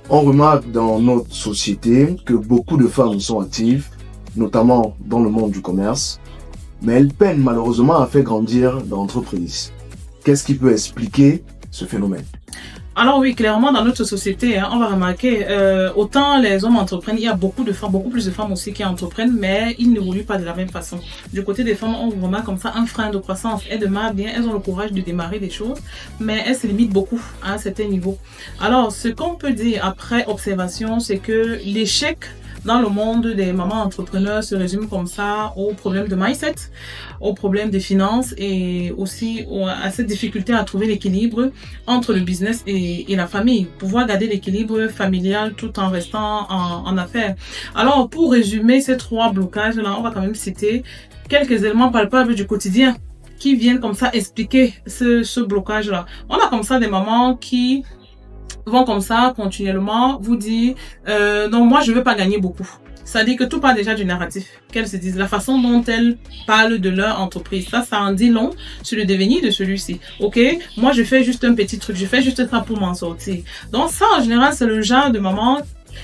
On remarque dans notre société que beaucoup de femmes sont actives, notamment dans le monde du commerce, mais elles peinent malheureusement à faire grandir l'entreprise. Qu'est-ce qui peut expliquer ce phénomène? Alors oui, clairement, dans notre société, on va remarquer, autant les hommes entreprennent, il y a beaucoup de femmes, beaucoup plus de femmes aussi qui entreprennent, mais ils n'évoluent pas de la même façon. Du côté des femmes, on remarque comme ça un frein de croissance. Elles démarrent bien, elles ont le courage de démarrer des choses, mais elles se limitent beaucoup à un certain niveau. Alors, ce qu'on peut dire après observation, c'est que l'échec dans le monde des mamans entrepreneurs se résume comme ça aux problèmes de mindset, aux problèmes des finances et aussi à cette difficulté à trouver l'équilibre entre le business et la famille. Pouvoir garder l'équilibre familial tout en restant en affaires. Alors, pour résumer ces trois blocages-là, on va quand même citer quelques éléments palpables du quotidien qui viennent comme ça expliquer ce blocage-là. On a comme ça des mamans qui vont comme ça continuellement vous dire non, moi je veux pas gagner beaucoup. C'est-à-dire que tout part déjà du narratif qu'elles se disent, la façon dont elles parlent de leur entreprise. Ça en dit long sur le devenir de celui-ci. Ok, moi je fais juste un petit truc, je fais juste ça pour m'en sortir. Donc ça en général c'est le genre de maman.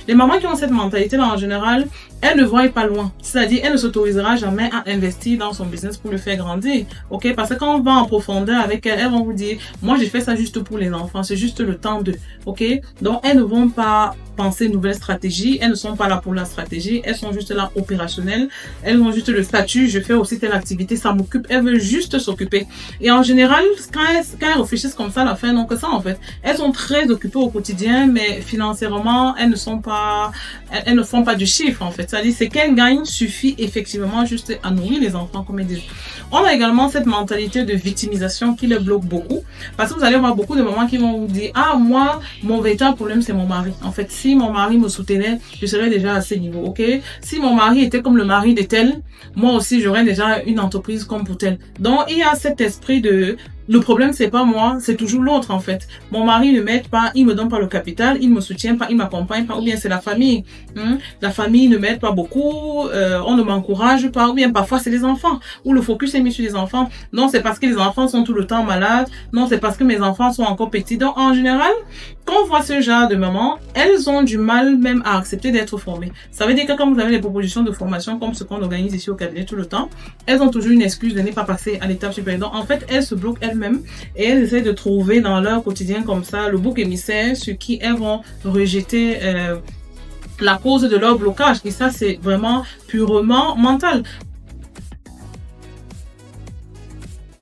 Les mamans qui ont cette mentalité-là, en général, elles ne voient pas loin. C'est-à-dire, elle ne s'autorisera jamais à investir dans son business pour le faire grandir. Ok? Parce que quand on va en profondeur avec elles, elles vont vous dire, moi, j'ai fait ça juste pour les enfants. C'est juste le temps de. Ok? Donc, elles ne vont pas penser nouvelle stratégie. Elles ne sont pas là pour la stratégie. Elles sont juste là opérationnelles. Elles ont juste le statut. Je fais aussi telle activité. Ça m'occupe. Elles veulent juste s'occuper. Et en général, quand elles réfléchissent comme ça à la fin, donc ça, en fait, elles sont très occupées au quotidien, mais financièrement, elles ne font pas du chiffre, en fait. C'est-à-dire, ce qu'elles gagnent suffit effectivement juste à nourrir les enfants, comme elles disent. On a également cette mentalité de victimisation qui les bloque beaucoup. Parce que vous allez avoir beaucoup de mamans qui vont vous dire, ah, moi, mon véritable problème, c'est mon mari. En fait, si mon mari me soutenait, je serais déjà à ce niveau, ok? Si mon mari était comme le mari de tel, moi aussi, j'aurais déjà une entreprise comme pour tel. Donc, il y a cet esprit de, le problème, c'est pas moi, c'est toujours l'autre, en fait. Mon mari ne m'aide pas, il me donne pas le capital, il me soutient pas, il m'accompagne pas, ou bien c'est la famille. La famille ne m'aide pas beaucoup, on ne m'encourage pas, ou bien parfois c'est les enfants, où le focus est mis sur les enfants. Non, c'est parce que les enfants sont tout le temps malades. Non, c'est parce que mes enfants sont encore petits. Donc, en général, quand on voit ce genre de mamans, elles ont du mal même à accepter d'être formées. Ça veut dire que quand vous avez des propositions de formation comme ce qu'on organise ici au cabinet tout le temps, elles ont toujours une excuse de ne pas passer à l'étape supérieure. Donc, en fait, elles se bloquent elles-mêmes et elles essaient de trouver dans leur quotidien comme ça le bouc émissaire sur qui elles vont rejeter la cause de leur blocage. Et ça, c'est vraiment purement mental.